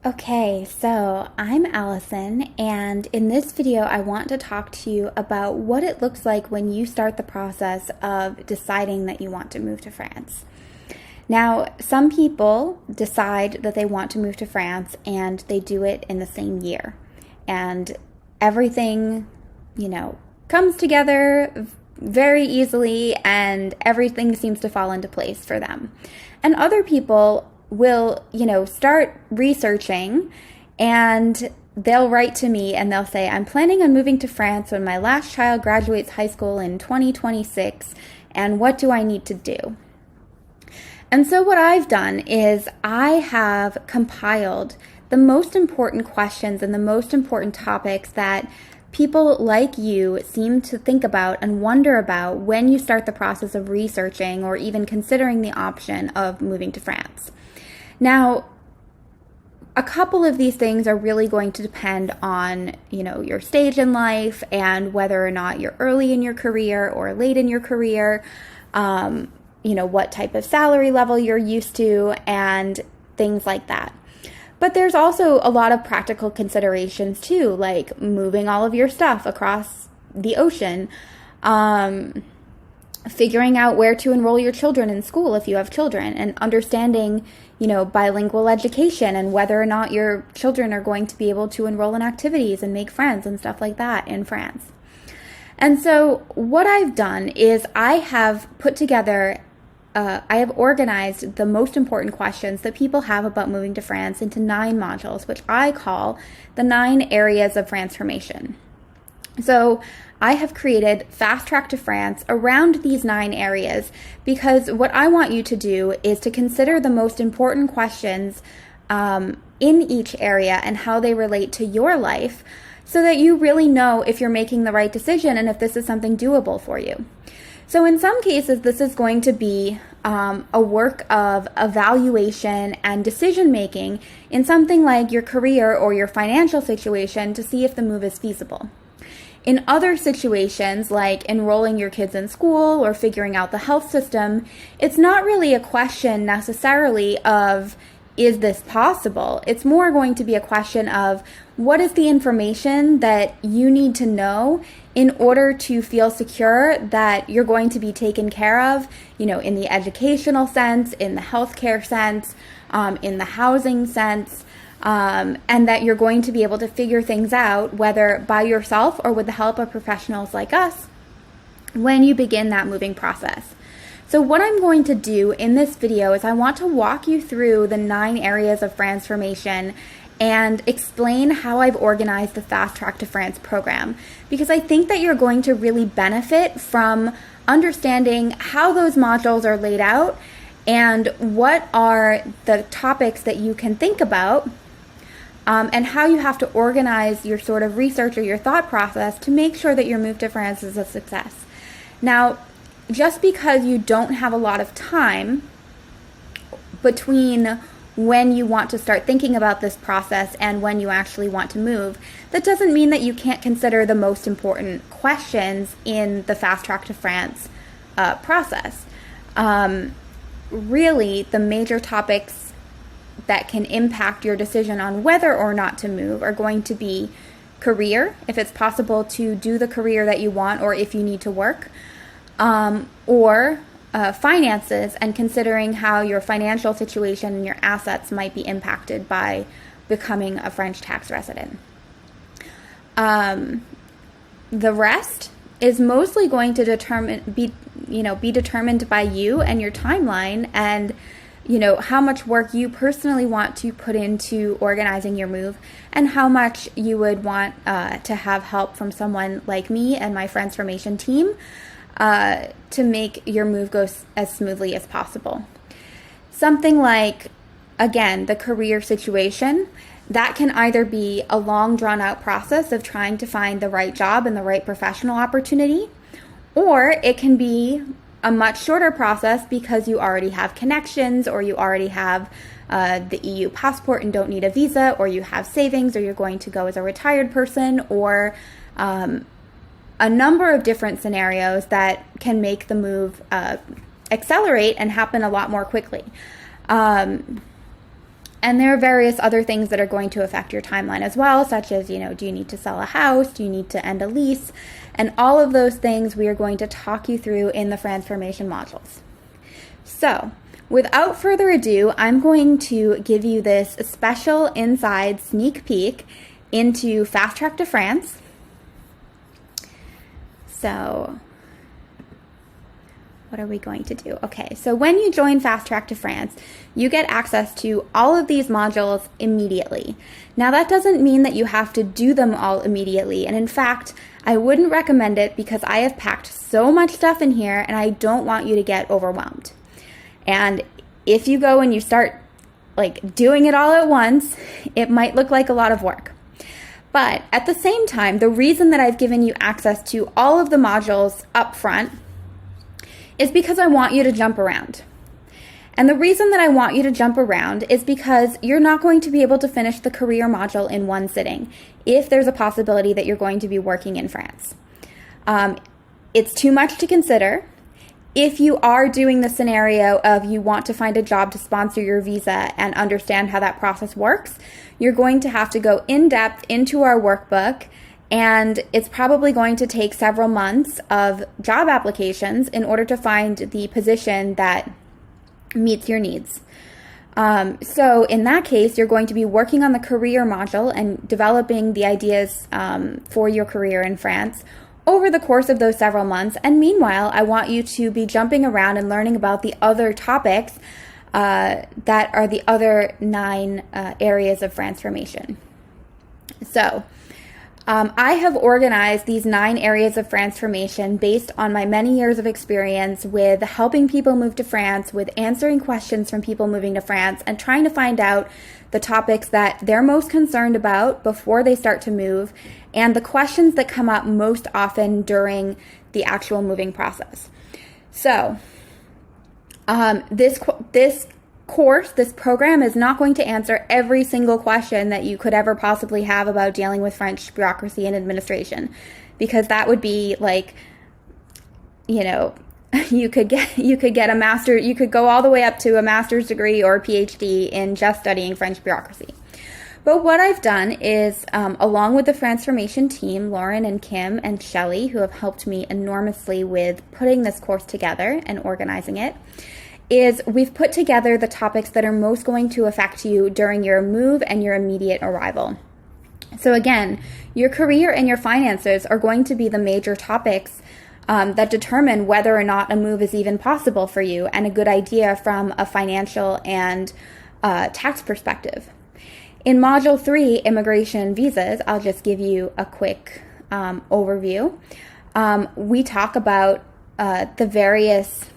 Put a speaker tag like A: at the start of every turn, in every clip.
A: Okay, so I'm Allison, and in this video, I want to talk to you about what it looks like when you start the process of deciding that you want to move to France. Now, some people decide that they want to move to France and they do it in the same year, and everything, comes together very easily and everything seems to fall into place for them. And other people will, start researching and they'll write to me and they'll say, I'm planning on moving to France when my last child graduates high school in 2026, and what do I need to do? And so what I've done is I have compiled the most important questions and the most important topics that people like you seem to think about and wonder about when you start the process of researching or even considering the option of moving to France. Now, a couple of these things are really going to depend on, your stage in life and whether or not you're early in your career or late in your career, what type of salary level you're used to and things like that. But there's also a lot of practical considerations too, like moving all of your stuff across the ocean, figuring out where to enroll your children in school if you have children, and understanding, bilingual education and whether or not your children are going to be able to enroll in activities and make friends and stuff like that in France. And so what I've done is I have put together, I have organized the most important questions that people have about moving to France into 9 modules, which I call the 9 areas of Franceformation. So I have created Fast Track to France around these 9 areas because what I want you to do is to consider the most important questions in each area and how they relate to your life so that you really know if you're making the right decision and if this is something doable for you. So in some cases, this is going to be a work of evaluation and decision making in something like your career or your financial situation to see if the move is feasible. In other situations, like enrolling your kids in school or figuring out the health system, it's not really a question necessarily of, is this possible? It's more going to be a question of, what is the information that you need to know in order to feel secure that you're going to be taken care of, in the educational sense, in the healthcare sense, in the housing sense, and that you're going to be able to figure things out, whether by yourself or with the help of professionals like us, when you begin that moving process. So what I'm going to do in this video is I want to walk you through the 9 areas of Franceformation and explain how I've organized the Fast Track to France program, because I think that you're going to really benefit from understanding how those modules are laid out and what are the topics that you can think about, and how you have to organize your sort of research or your thought process to make sure that your move to France is a success. Now, just because you don't have a lot of time between when you want to start thinking about this process and when you actually want to move, that doesn't mean that you can't consider the most important questions in the Fast Track to France process. Really, the major topics that can impact your decision on whether or not to move are going to be career, if it's possible to do the career that you want or if you need to work, or finances and considering how your financial situation and your assets might be impacted by becoming a French tax resident. The rest is mostly going to be determined by you and your timeline and how much work you personally want to put into organizing your move and how much you would want to have help from someone like me and my Franceformation team to make your move go as smoothly as possible. Something like, again, the career situation, that can either be a long drawn out process of trying to find the right job and the right professional opportunity, or it can be a much shorter process because you already have connections or you already have the EU passport and don't need a visa, or you have savings, or you're going to go as a retired person, or a number of different scenarios that can make the move accelerate and happen a lot more quickly. And there are various other things that are going to affect your timeline as well, such as, do you need to sell a house? Do you need to end a lease? And all of those things we are going to talk you through in the Franceformation modules. So, without further ado, I'm going to give you this special inside sneak peek into Fast Track to France. So, what are we going to do? Okay, so when you join Fast Track to France, you get access to all of these modules immediately. Now, that doesn't mean that you have to do them all immediately, and in fact, I wouldn't recommend it because I have packed so much stuff in here and I don't want you to get overwhelmed. And if you go and you start doing it all at once, it might look like a lot of work. But at the same time, the reason that I've given you access to all of the modules up front is because I want you to jump around. And the reason that I want you to jump around is because you're not going to be able to finish the career module in one sitting if there's a possibility that you're going to be working in France. It's too much to consider. If you are doing the scenario of you want to find a job to sponsor your visa and understand how that process works, you're going to have to go in depth into our workbook, and it's probably going to take several months of job applications in order to find the position that meets your needs. So in that case, you're going to be working on the career module and developing the ideas for your career in France over the course of those several months. And meanwhile, I want you to be jumping around and learning about the other topics that are the other 9 areas of Franceformation. So I have organized these 9 areas of Franceformation based on my many years of experience with helping people move to France, with answering questions from people moving to France, and trying to find out the topics that they're most concerned about before they start to move, and the questions that come up most often during the actual moving process. So this program is not going to answer every single question that you could ever possibly have about dealing with French bureaucracy and administration, because that would be you could get a master, you could go all the way up to a master's degree or a PhD in just studying French bureaucracy. But what I've done is, along with the Franceformation team, Lauren and Kim and Shelley, who have helped me enormously with putting this course together and organizing it, is we've put together the topics that are most going to affect you during your move and your immediate arrival. So again, your career and your finances are going to be the major topics that determine whether or not a move is even possible for you and a good idea from a financial and tax perspective. In Module 3, Immigration and Visas, I'll just give you a quick overview. We talk about the various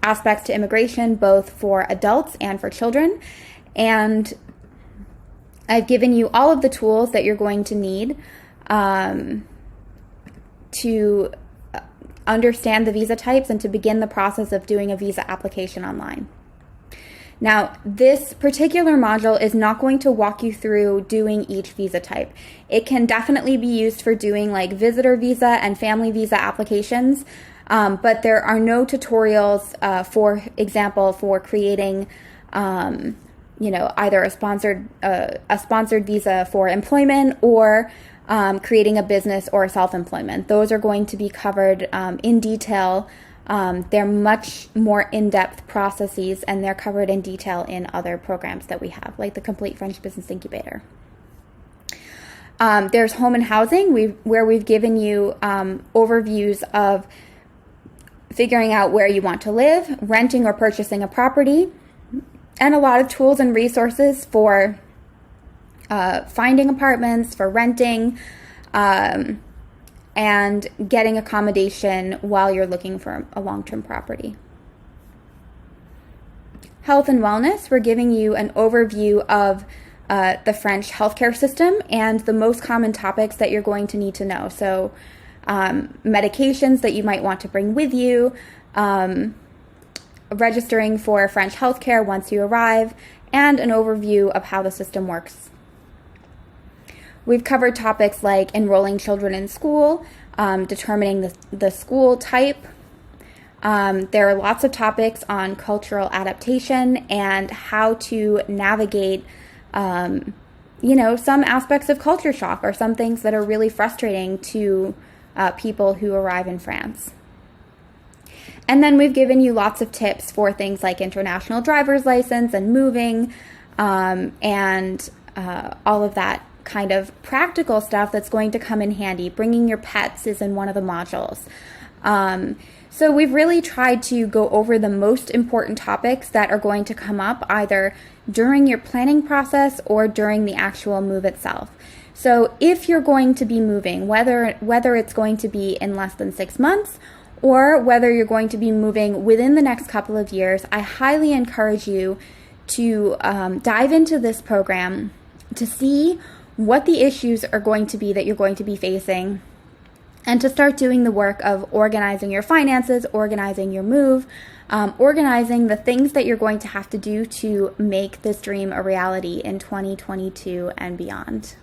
A: aspects to immigration, both for adults and for children. And I've given you all of the tools that you're going to need to understand the visa types and to begin the process of doing a visa application online. Now, this particular module is not going to walk you through doing each visa type. It can definitely be used for doing visitor visa and family visa applications, but there are no tutorials, for example, for creating, either a sponsored visa for employment or creating a business or self-employment. Those are going to be covered in detail. They're much more in-depth processes, and they're covered in detail in other programs that we have, like the Complete French Business Incubator. There's home and housing, where we've given you overviews of figuring out where you want to live, renting or purchasing a property, and a lot of tools and resources for finding apartments, for renting, and getting accommodation while you're looking for a long-term property. Health and wellness, we're giving you an overview of the French healthcare system and the most common topics that you're going to need to know. So medications that you might want to bring with you, registering for French healthcare once you arrive, and an overview of how the system works. We've covered topics like enrolling children in school, determining the school type, There are lots of topics on cultural adaptation and how to navigate, some aspects of culture shock or some things that are really frustrating to people who arrive in France. And then we've given you lots of tips for things like international driver's license and moving, and all of that kind of practical stuff that's going to come in handy. Bringing your pets is in one of the modules. So we've really tried to go over the most important topics that are going to come up either during your planning process or during the actual move itself. So if you're going to be moving, whether it's going to be in less than 6 months or whether you're going to be moving within the next couple of years, I highly encourage you to dive into this program to see what the issues are going to be that you're going to be facing, and to start doing the work of organizing your finances, organizing your move, organizing the things that you're going to have to do to make this dream a reality in 2022 and beyond.